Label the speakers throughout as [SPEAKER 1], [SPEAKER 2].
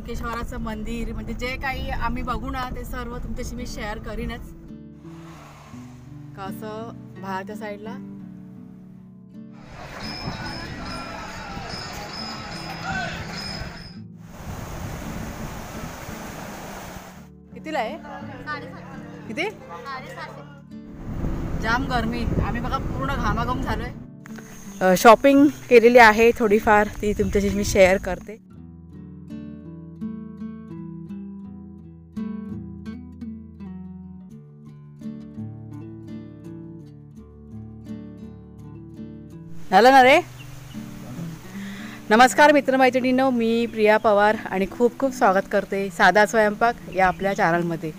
[SPEAKER 1] कुणकेश्वराचं मंदिर म्हणजे जे काही आम्ही बघू ना ते सर्व तुमच्याशी मी शेअर करीनच. कसं बाहेरच्या साईडला कितीला आहे? किती? जाम गरमी. आम्ही बघा पूर्ण घामाघूम झालोय. शॉपिंग केलेली आहे थोडीफार, ती तुमच्याशी मी शेअर करते. झालं ना रे? नमस्कार मित्रमैत्रिणींनो, मी प्रिया पवार आणि खूप खूप स्वागत करते साधा स्वयंपाक या आपल्या चॅनलमध्ये.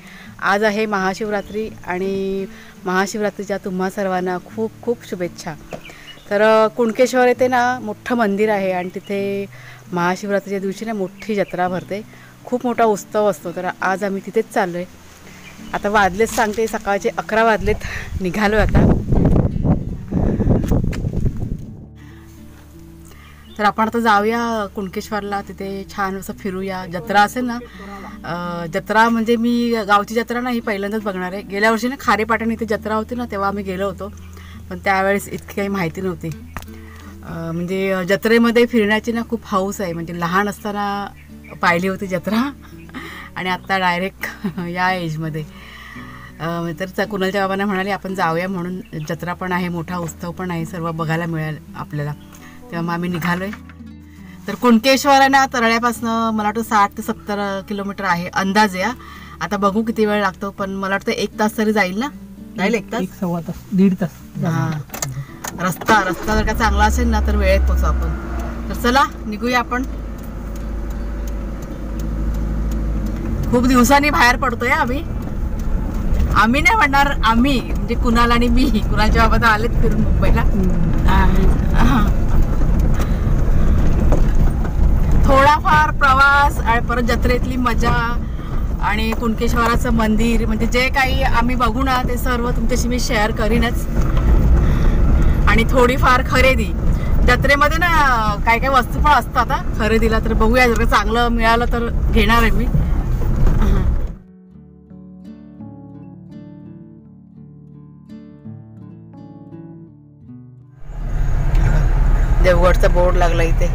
[SPEAKER 1] आज आहे महाशिवरात्री आणि महाशिवरात्रीच्या तुम्हा सर्वांना खूप खूप शुभेच्छा. तर कुणकेश्वर येथे ना मोठं मंदिर आहे आणि तिथे महाशिवरात्रीच्या दिवशी ना मोठी जत्रा भरते, खूप मोठा उत्सव असतो. तर आज आम्ही तिथेच चाललो आहे. आता वाजलेत सांगते सकाळचे 11 वाजलेत, निघालो आता. तर आपण आता जाऊया कुणकेश्वरला, तिथे छान असं फिरूया. जत्रा असेल ना, जत्रा म्हणजे मी गावची जत्रा नाही पहिल्यांदाच बघणार आहे. गेल्या वर्षी ना खारेपाटण इथे जत्रा होती ना, तेव्हा आम्ही गेलो होतो, पण त्यावेळेस इतकी काही माहिती नव्हती. म्हणजे जत्रेमध्ये फिरण्याची ना खूप हौस आहे. म्हणजे लहान असताना पाहिली होती जत्रा आणि आत्ता डायरेक्ट या एजमध्ये. तर कुणालच्या बाबांना म्हणाले आपण जाऊया म्हणून. जत्रा पण आहे, मोठा उत्सव पण आहे, सर्व बघायला मिळेल आपल्याला. तेव्हा मग आम्ही निघालोय. तर कुणकेश्वर आहे ना तरळ्यापासून मला वाटतं 60 ते 70 किलोमीटर आहे अंदाजे. आता बघू किती वेळ लागतो, पण मला वाटतं 1 तास तरी जाईल ना. जाईल 1 तास,
[SPEAKER 2] 1 सव्वा तास, 1.5 तास.
[SPEAKER 1] हां, रस्ता जर का चांगला असेल ना तर वेळेत पोचू आपण. तर चला निघूया आपण. खूप दिवसांनी बाहेर पडतोय आम्ही. आम्ही नाही म्हणणार, आम्ही म्हणजे कुणाल आणि मी. कुणालच्या बाबा तर आलेत फिरून मुंबईला. थोडाफार प्रवास आणि परत जत्रेतली मजा आणि कुणकेश्वराचं मंदिर म्हणजे जे काही आम्ही बघू ना ते सर्व तुमच्याशी मी शेअर करीनच. आणि थोडीफार खरेदी जत्रेमध्ये ना काय काय वस्तू पण असतात खरेदीला. तर बघूया, जर चांगलं मिळालं तर घेणार आहे मी. देवगडचा बोर्ड लागला इथे.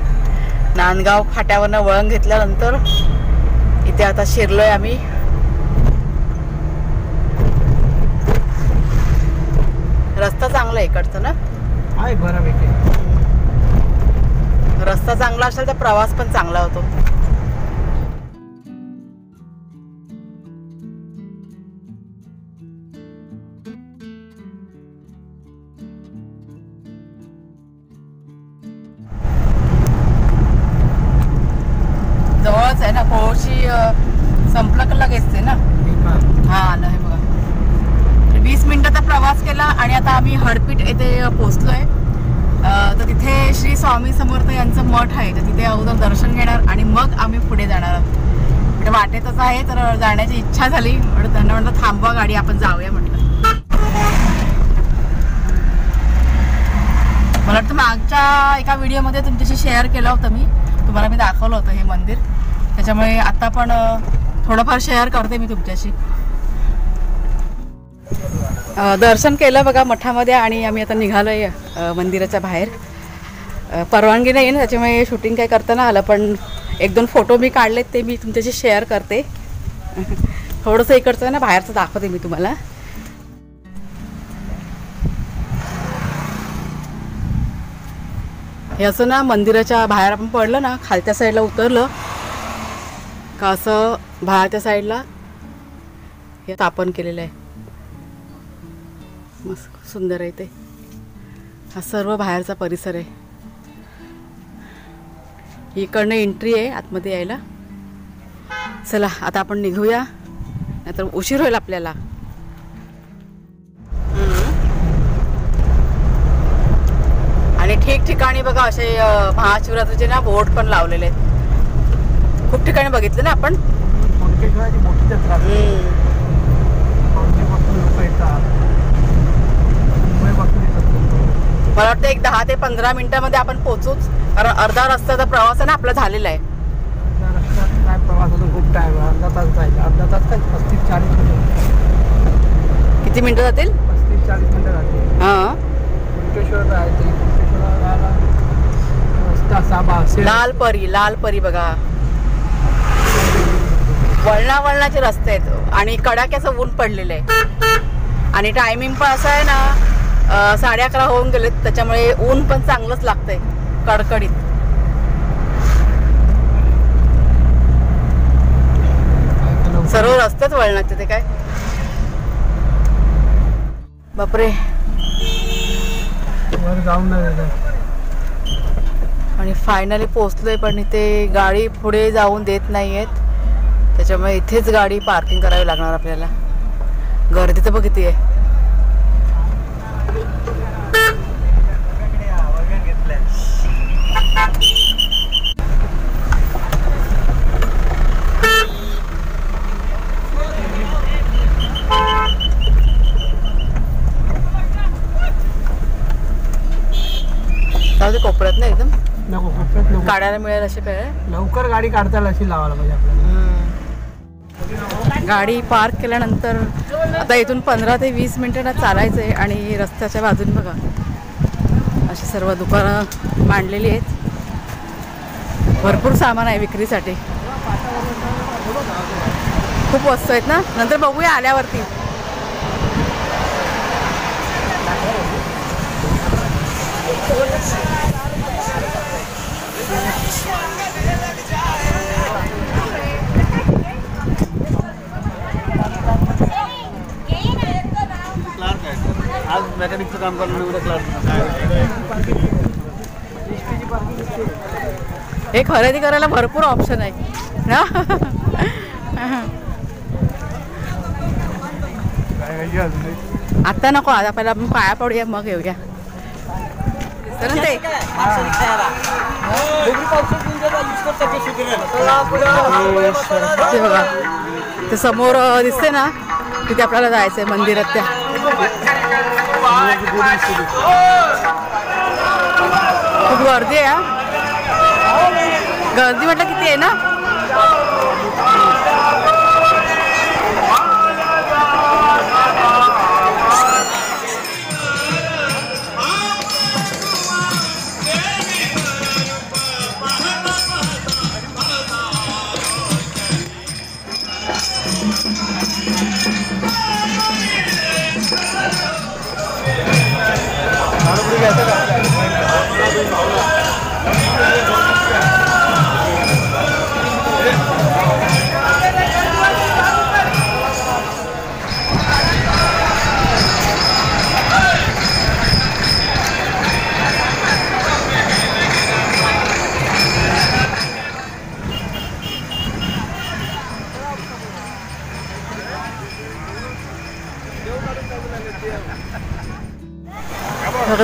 [SPEAKER 1] नांदगाव फाट्यावरनं वळण घेतल्यानंतर इथे आता शिरलोय आम्ही. रस्ता चांगला आहे इकडचा ना?
[SPEAKER 2] आहे बऱ्यापैकी.
[SPEAKER 1] रस्ता चांगला असेल तर प्रवास पण चांगला होतो. जवळच आहे ना, कोळशी संपलं का लगेच ते ना. हा आलं आहे बघा. 20 मिनिटाचा प्रवास केला आणि आता आम्ही हडपीट येथे पोहोचलोय. तर तिथे श्री स्वामी समर्थ यांचं मठ आहे, तर तिथे अगोदर दर्शन घेणार आणि मग आम्ही पुढे जाणार आहोत. म्हणजे वाटेतच आहे, तर जाण्याची इच्छा झाली. त्यांना म्हटलं थांबवा गाडी, आपण जाऊया म्हटलं. मला वाटतं मागच्या एका व्हिडिओमध्ये तुमच्याशी शेअर केलं होतं मी, तुम्हाला मी दाखवलं होतं हे मंदिर. त्याच्यामुळे आता पण थोडंफार शेअर करते मी तुमच्याशी. दर्शन केलं बघा मठामध्ये आणि आम्ही आता निघालोय मंदिराच्या बाहेर. परवानगी नाही ना, त्याच्यामुळे शूटिंग काय करता ना आलं, पण 1-2 फोटो मी काढलेत, ते मी तुमच्याशी शेअर करते. थोडंसं इकडचं ना बाहेरचं दाखवते मी तुम्हाला. हे असं ना मंदिराच्या बाहेर आपण पडलं ना, खालच्या साईडला उतरलं का असं बाहेरच्या साईडला हे स्थापन केलेलं आहे. मस्त सुंदर आहे ते. हा सर्व बाहेरचा परिसर आहे. इकडनं एंट्री आहे आतमध्ये यायला. चला आता आपण निघूया, नाहीतर उशीर होईल आपल्याला. आणि ठिकठिकाणी बघा असे महाशिवरात्रीचे ना बोर्ड पण लावलेले आहेत. खूप ठिकाणी बघितलं ना आपण.
[SPEAKER 2] कुणकेश्वराची मोठी जत्रा.
[SPEAKER 1] मला वाटतं एक 10 ते 15 मिनिटांमध्ये आपण पोहोचूच, कारण अर्धा रस्त्याचा प्रवास आहे ना आपला झालेला आहे.
[SPEAKER 2] खूप टाइम अर्धा तास जायचं. अर्धा तास काय 35-40 मिनिटं.
[SPEAKER 1] किती मिनिटं जातील?
[SPEAKER 2] 35-40 मिनिटं जातील.
[SPEAKER 1] हां.
[SPEAKER 2] कुणकेश्वर जायचं. कुणकेश्वरला जायला रस्ता असा
[SPEAKER 1] लाल परी बघा. वळणाचे रस्ते आहेत आणि कडाक्याचं ऊन पडलेलं आहे आणि टायमिंग पण असं आहे ना 11:30 होऊन गेलेत. त्याच्यामुळे ऊन पण चांगलंच लागतंय कडकडीत. सर्व रस्तेच वळणाचे ते काय बापरे.
[SPEAKER 2] वर जाऊन
[SPEAKER 1] आणि फायनली पोहोचलोय पण इथे गाडी पुढे जाऊन देत नाहीयेत. त्याच्यामुळे इथेच गाडी पार्किंग करावी लागणार आपल्याला. गर्दी तर बघ किती आहे. कोपऱ्यात ना एकदम
[SPEAKER 2] नको कोपऱ्यात नको.
[SPEAKER 1] काढायला मिळेल असे काय
[SPEAKER 2] लवकर गाडी काढता अशी लावायला पाहिजे आपल्याला.
[SPEAKER 1] गाडी पार्क केल्यानंतर आता इथून 15 ते 20 मिनिटांना चालायचं आहे आणि रस्त्याच्या बाजूने बघा अशी सर्व दुकानं मांडलेली आहेत. भरपूर सामान आहे विक्रीसाठी. खूप वस्तू आहेत ना. नंतर बघूया आल्यावरती.
[SPEAKER 2] आज मेकॅनिकचं काम करणं एवढं क्लास.
[SPEAKER 1] हे खरेदी करायला भरपूर ऑप्शन आहे ना. आता नको. आता पहिला आपण पाया पडूया मग येऊया. तर ते बघा ते समोर दिसते ना तिथे आपल्याला जायचंय मंदिरात. त्या खूप गर्दी आहे. गर्दी म्हटलं किती आहे ना.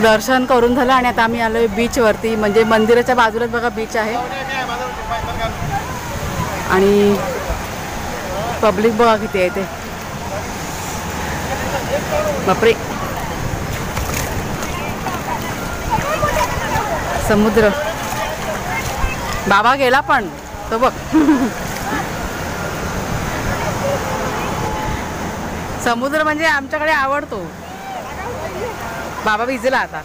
[SPEAKER 1] दर्शन करून झालं आणि आता आम्ही आलोय बीचवरती. म्हणजे मंदिराच्या बाजूलाच बघा बीच आहे आणि पब्लिक बघा किती आहे ते. बापरे. समुद्र. बाबा गेला पण तो बघ. समुद्र म्हणजे आमच्याकडे आवडतो. बाबा भिजला आता.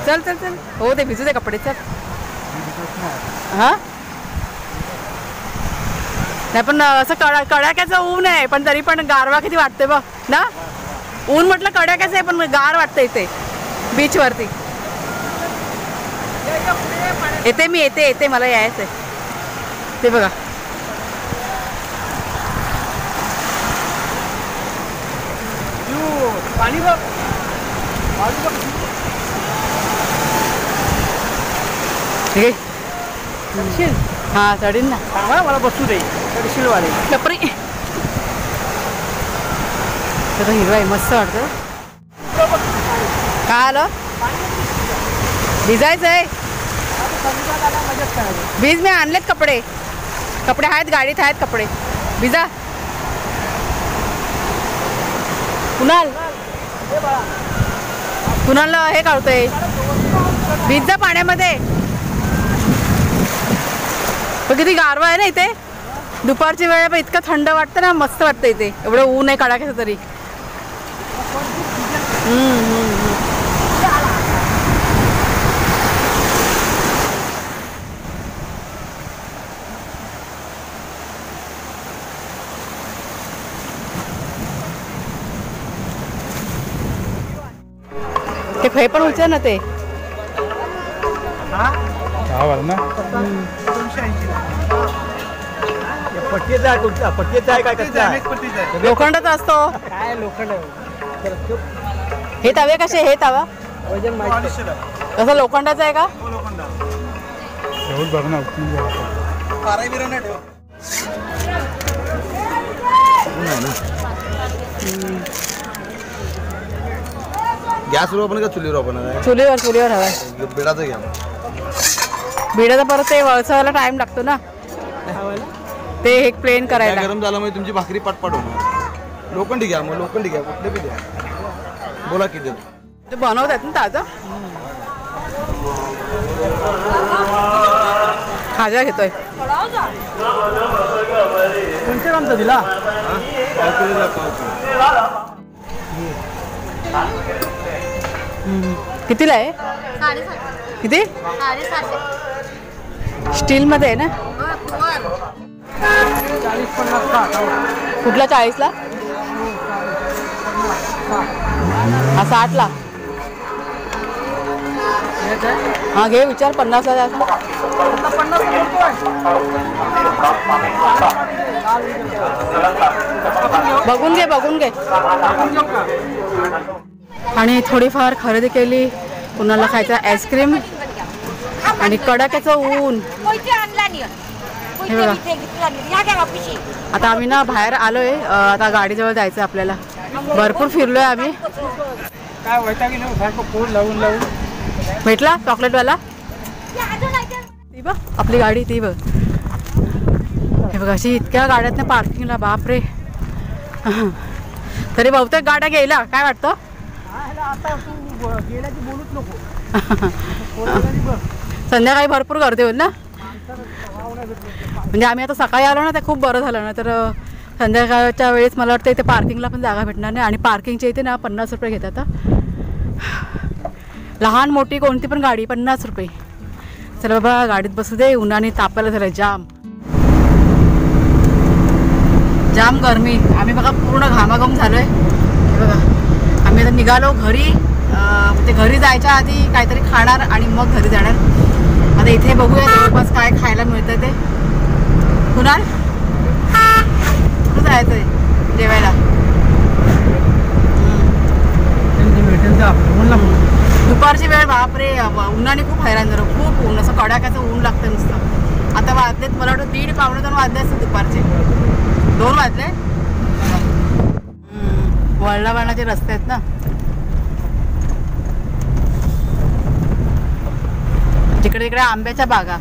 [SPEAKER 1] चल चल चल. हो ते भिजू दे कपडे. चल. हा नाही पण असं कडाक्याचं ऊन आहे पण तरी पण गारवा किती वाटते बघ ना. ऊन म्हटलं कडाक्याचं आहे पण गार वाटतं इथे बीचवरती. येते मी येते मला यायचं आहे. ते बघा
[SPEAKER 2] पाणी बघ.
[SPEAKER 1] ठीक आहे. हा चढीन ना.
[SPEAKER 2] मला बसू दे. चढशील वाले.
[SPEAKER 1] बापरे. तर हिरवा आहे मस्त वाटतं. काय आलं भिजायचं आहे. भिज. मी आणलेत कपडे. कपडे आहेत गाडीत आहेत कपडे. भिजा. कुणाला हे काढतोय. भिज जा पाण्यामध्ये. किती गारवा आहे ना इथे. दुपारची वेळ पण इतकं थंड वाटतं ना, मस्त वाटतं इथे. एवढं ऊन आहे कडाक्याचं तरी. ते फै पण उचल ना ते. लोखंडाचा असतो
[SPEAKER 2] काय लोखंड.
[SPEAKER 1] हे तवे कसे? हे तवा
[SPEAKER 2] वजन माहिती
[SPEAKER 1] कसं लोखंडाचा आहे का?
[SPEAKER 3] गॅसवर आपण का चुलीवर आपण?
[SPEAKER 1] चुलीवर हवा.
[SPEAKER 3] बिडाचं घ्या.
[SPEAKER 1] बिडाचा परत ते वळसायला टाइम लागतो ना, ते एक प्लेन करायला.
[SPEAKER 3] गरम झालं म्हणजे तुमची भाकरी पाटपाट होणार. लोखंडी घ्या, मग लोखंडी घ्या, कुठले बी द्या. बोला किती
[SPEAKER 1] ते बनवतात ना ताजं. खाजा घेतोय.
[SPEAKER 2] कोणत्या कामचा दिला?
[SPEAKER 1] कितीला आहे? किती? स्टील मध्ये आहे ना?
[SPEAKER 2] 40-50
[SPEAKER 1] कुठला 40ला? हा 60ला. हा घे, विचार 50ला द्यायचा. बघून घे. आणि थोडीफार खरेदी केली. कुणाला खायचं आईस्क्रीम आणि कडाक्याचं ऊन. हे बघा, आता आम्ही ना बाहेर आलोय. आता गाडीजवळ जायचं आपल्याला. भरपूर फिरलोय आम्ही.
[SPEAKER 2] काय वैतागी नाही सारखं फोन लावून
[SPEAKER 1] भेटला चॉकलेटवाला. ती बघ आपली गाडी, ती बघ. हे बघ, अशी इतक्या गाड्यात ना पार्किंगला. बापरे. तरी बहुतेक गाड्या गेल्या. काय वाटतं? संध्याकाळी भरपूर गर्दी होईल ना. म्हणजे आम्ही आता सकाळी आलो ना, ते खूप बरं झालं ना. तर संध्याकाळच्या वेळेस मला वाटतं इथे पार्किंगला पण जागा भेटणार नाही. आणि पार्किंगच्या इथे ना 50 रुपये घेतात. लहान मोठी कोणती पण गाडी 50 रुपये. चला बाबा, गाडीत बसू दे. उन्हाने तापायला झालं. जाम गरमी. आम्ही बघा पूर्ण घामाघूम झालोय. हे बघा, आम्ही आता निघालो घरी. ते घरी जायच्या आधी काहीतरी खाणार आणि मग घरी जाणार. आता इथे बघूया जवळपास काय खायला मिळतं ते. कुणाल कुठं जायचं आहे जेवायला? दुपारची वेळ. बापरे, उन्हाने खूप हैराण झालं. खूप ऊन, असं कडाक्याचं ऊन लागतं नुसतं. आता वाजलेत मला वाटतं 1:30-1:45 वाजले असतं दुपारचे. 2 वाजले. वळणावळणाचे रस्ते आहेत ना. तिकडे इकडे आंब्याच्या बागा.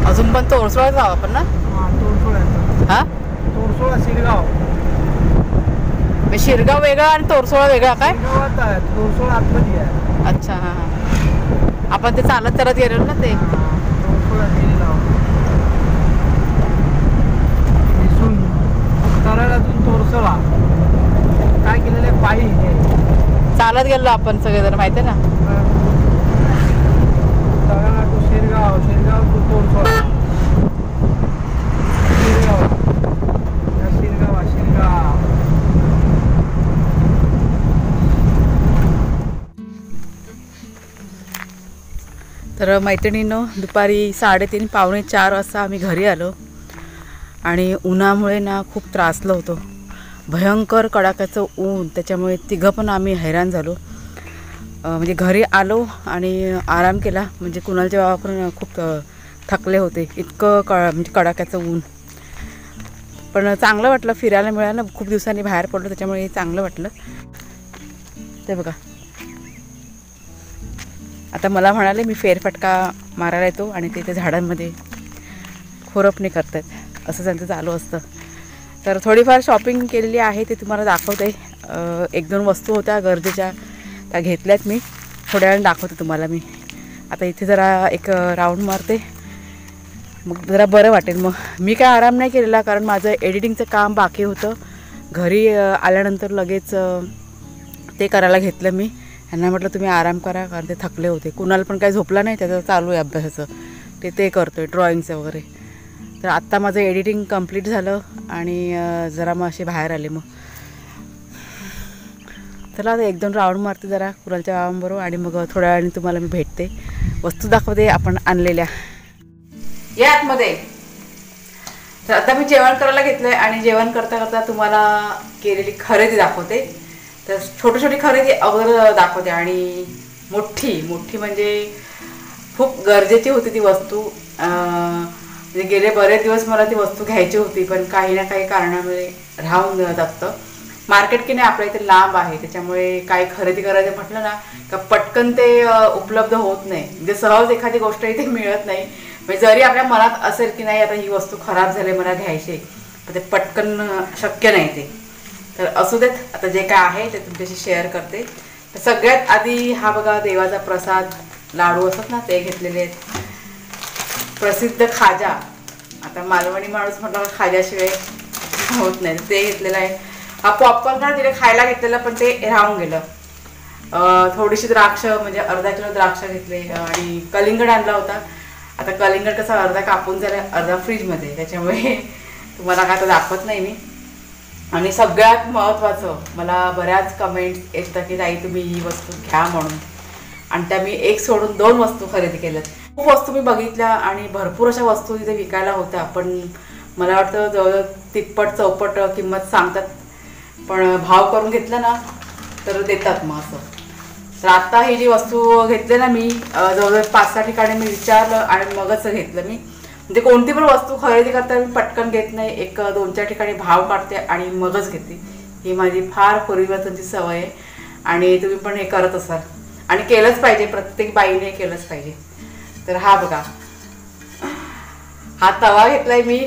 [SPEAKER 1] अजून पण तोरसोळा जाऊ आपण ना. हा,
[SPEAKER 2] तोरसोळा शिरगाव.
[SPEAKER 1] शिरगाव वेगळा आणि तोरसोळा वेगळा काय?
[SPEAKER 2] तोरसोळा आतमध्ये आहे.
[SPEAKER 1] अच्छा. हा हा, आपण ते चालत गेलो ना ते.
[SPEAKER 2] तोरसोळा शिरगाव. कराडातून तोरसोळा काय केलेलं आहे? पायी
[SPEAKER 1] चालत गेलो आपण सगळेजण, माहिती आहे ना.
[SPEAKER 2] कराडा टू शिरगाव, शिरगाव टू तोरसोळा. शिरगाव.
[SPEAKER 1] तर मैत्रिणींनो, दुपारी 3:30-4 वाजता आम्ही घरी आलो. आणि उन्हामुळे ना खूप त्रासलो होतो. भयंकर कडाक्याचं ऊन. त्याच्यामुळे तिघं पण आम्ही हैराण झालो. म्हणजे घरी आलो आणि आराम केला. म्हणजे कुणालचे बाबा पण खूप थकले होते. इतकं म्हणजे कडाक्याचं ऊन. पण चांगलं वाटलं, फिरायला मिळालं. खूप दिवसांनी बाहेर पडलो, त्याच्यामुळे चांगलं वाटलं. ते बघा, आता मला म्हणाले मी फेरफटका मारायला येतो आणि ते झाडांमध्ये खोरपणे करतात, असं त्यांचं चालू असतं. तर थोडीफार शॉपिंग केलेली आहे, ते तुम्हाला दाखवते. 1-2 वस्तू होत्या गरजेच्या, त्या घेतल्यात मी. थोड्या वेळाने दाखवते तुम्हाला मी. आता इथे जरा एक राऊंड मारते, मग जरा बरं वाटेल. मग मी काय आराम नाही केलेला, कारण माझं एडिटिंगचं काम बाकी होतं. घरी आल्यानंतर लगेच ते करायला घेतलं मी. यांना म्हटलं तुम्ही आराम करा, कारण ते थकले होते. कुणाला पण काही झोपला नाही, त्याचं चालू आहे अभ्यासाचं, ते करतो आहे ड्रॉइंगचं वगैरे. तर आत्ता माझं एडिटिंग कंप्लीट झालं आणि जरा मग असे बाहेर आले. मग चला आता 1-2 राऊंड मारते जरा कुणालच्या बाबांबरोबर, आणि मग थोड्या वेळाने तुम्हाला मी भेटते, वस्तू दाखवते आपण आणलेल्या. या आतमध्ये. तर आता मी जेवण करायला घेतलं आहे आणि जेवण करता करता तुम्हाला केलेली खरेदी दाखवते. तर छोटी खरेदी अगोदर दाखवते, आणि मोठी म्हणजे खूप गरजेची होती ती वस्तू. म्हणजे गेले बरेच दिवस मला ती वस्तू घ्यायची होती, पण काही ना काही कारणामुळे राहून जातं. मार्केट की नाही आपल्या इथे लांब आहे, त्याच्यामुळे काही खरेदी करायचं म्हटलं ना का पटकन ते उपलब्ध होत नाही. म्हणजे सहज एखादी गोष्ट इथे मिळत नाही. म्हणजे जरी आपल्या मनात असेल की नाही आता ही वस्तू खराब झाली मला घ्यायची, पण ते पटकन शक्य नाही ते. तर असू देत, आता जे काय आहे ते तुमच्याशी शेअर करते. तर सगळ्यात आधी हा बघा देवाचा प्रसाद लाडू असतात ना, ते घेतलेले आहेत. प्रसिद्ध खाजा, आता मालवणी माणूस म्हटलं खाज्याशिवाय होत नाही, ते घेतलेलं आहे. हा पॉपकॉर्न तिथे खायला घेतलेला, पण ते राहून गेलं. थोडीशी द्राक्ष, म्हणजे अर्धा किलो द्राक्ष घेतले, आणि कलिंगड आणला होता. आता कलिंगड कसं अर्धा कापून झालं, अर्धा फ्रीजमध्ये, त्याच्यामुळे तुम्हाला काय आता दाखवत नाही मी. आणि सगळ्यात महत्त्वाचं, मला बऱ्याच कमेंट्स येतात की ताई तुम्ही ही वस्तू घ्या म्हणून, आणि त्या मी एक सोडून 2 वस्तू खरेदी केल्यात. खूप वस्तू मी बघितल्या आणि भरपूर अशा वस्तू तिथे विकायला होत्या, पण मला वाटतं जवळजवळ 3-4 किंमत सांगतात, पण भाव करून घेतलं ना तर देतात मग असं. तर आत्ता ही जी वस्तू घेतली ना मी, जवळजवळ 5-6 ठिकाणी मी विचारलं आणि मगच घेतलं मी. म्हणजे कोणती पण वस्तू खरेदी करता मी पटकन घेत नाही, 1-2-4 ठिकाणी भाव काढते आणि मगच घेते. ही माझी फार पूर्वीपासूनची सवय आहे, आणि तुम्ही पण हे करत असाल, आणि केलंच पाहिजे, प्रत्येक बाईने केलंच पाहिजे. तर हा बघा, हा तवा घेतलाय मी.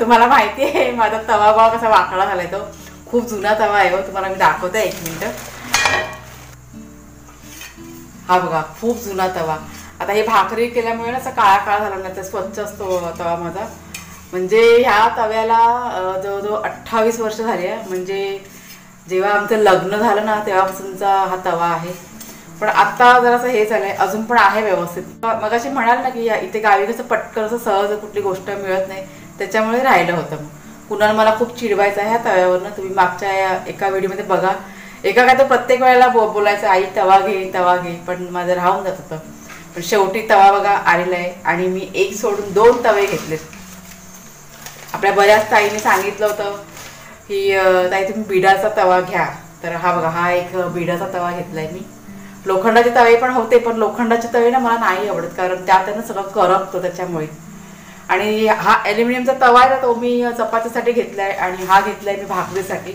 [SPEAKER 1] तुम्हाला माहिती आहे माझा तवा भाव कसा वाकडा झालाय, तो खूप जुना तवा आहे. तुम्हाला मी दाखवते 1 मिनिट. हा बघा, खूप जुना तवा. आता हे भाकरी केल्यामुळे ना असा काळा झाला नाही, तर स्वच्छ असतो तवा माझा. म्हणजे ह्या तव्याला जवळजवळ 28 वर्ष झाली आहे. म्हणजे जेव्हा आमचं लग्न झालं ना तेव्हापासूनचा हा तवा आहे. पण आत्ता जरासं हे झालंय, अजून पण आहे व्यवस्थित. मग अशी म्हणाल ना की इथे गावी कसं पटकन असं सहज कुठली गोष्ट मिळत नाही, त्याच्यामुळे राहिलं होतं. मग कुणाला मला खूप चिडवायचं आहे ह्या तव्यावरनं. तुम्ही मागच्या एका व्हिडिओमध्ये बघा, एका काय तर प्रत्येक वेळेला बोलायचं आई तवा घे, पण माझं राहून जात होतं. पण शेवटी तवा बघा आलेला आहे, आणि मी 1 सोडून 2 तवे घेतलेत. आपल्या बऱ्याच ताईने सांगितलं होतं की ताई तुम्ही बिडाचा तवा घ्या. तर हा बघा, हा एक बिडाचा तवा घेतलाय मी. लोखंडाचे तवे पण होते, पण लोखंडाचे तवे ना मला नाही आवडत, कारण त्यात सगळं करपतं त्याच्यामुळे. आणि हा ॲल्युमिनियमचा तवा आहे ना, तो मी चपातीसाठी घेतलाय, आणि हा घेतलाय मी भाकरीसाठी,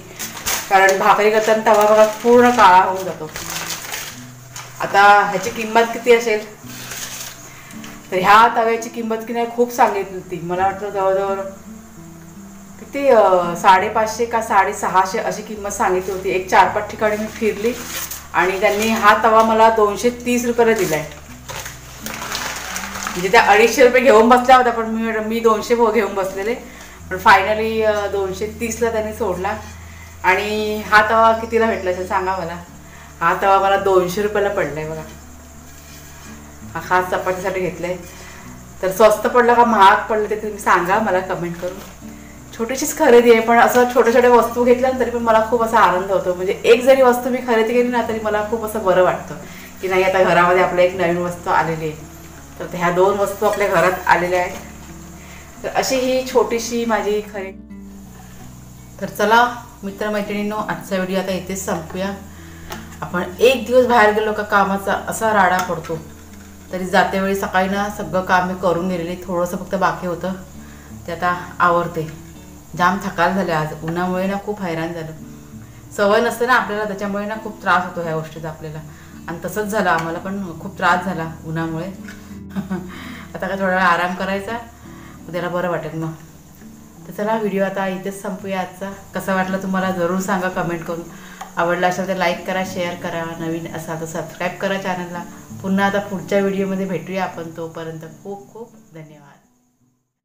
[SPEAKER 1] कारण भाकरी करताना तवा बघा पूर्ण काळा होऊन जातो. आता ह्याची किंमत किती असेल, तर ह्या तव्याची किंमत की नाही खूप सांगितली होती. मला वाटतं जवळजवळ किती 550 का 650 अशी किंमत सांगितली होती. एक 4-5 ठिकाणी मी फिरली, आणि त्यांनी हा तवा मला 230 रुपयाला दिलाय. म्हणजे त्या 250 रुपये घेऊन बसल्या होत्या, पण मी 200 घेऊन बसलेले, पण फायनली 230ला त्यांनी सोडला. आणि हा तवा कितीला भेटला असेल सांगा मला. हा तवा मला 200 रुपयाला पडलाय बघा. हा खास चपातीसाठी घेतलाय. तर स्वस्त पडलं का महाग पडलं ते तुम्ही सांगा मला कमेंट करून. छोटीशीच खरेदी आहे, पण असं छोट्या वस्तू घेतल्या तरी पण मला खूप असा आनंद होतो. म्हणजे एक जरी वस्तू मी खरेदी केली ना तरी मला खूप असं बरं वाटतं की नाही आता घरामध्ये आपल्या एक नवीन वस्तू आलेली आहे. तर ह्या 2 वस्तू आपल्या घरात आलेल्या आहेत. तर अशी ही छोटीशी माझी खरेदी. तर चला मित्रमैत्रिणींनो, आजचा व्हिडिओ आता इथेच संपूया. आपण एक दिवस बाहेर गेलो का कामाचा असा राडा पडतो. तरी जातेवेळी सकाळी ना सगळं काम मी करून गेलेले, थोडंसं फक्त बाकी होतं ते आता आवरते. जाम थकाल झाले आज, उन्हामुळे ना खूप हैराण झालं. सवय नसते ना आपल्याला, त्याच्यामुळे ना खूप त्रास होतो ह्या गोष्टीचा आपल्याला. आणि तसंच झालं आम्हाला पण, खूप त्रास झाला उन्हामुळे. आता काय थोडा वेळ आराम करायचा, उद्याला बरं वाटेल मग. तर चला व्हिडिओ आता इथेच संपूया आजचा. कसा वाटला तुम्हाला जरूर सांगा कमेंट करून. आवडला असेल तर लाईक करा, शेअर करा, नवीन असाल तर सबस्क्राईब करा चॅनलला. पुन्हा आता पुढच्या व्हिडिओमध्ये भेटूया आपण. तोपर्यंत खूप खूप धन्यवाद.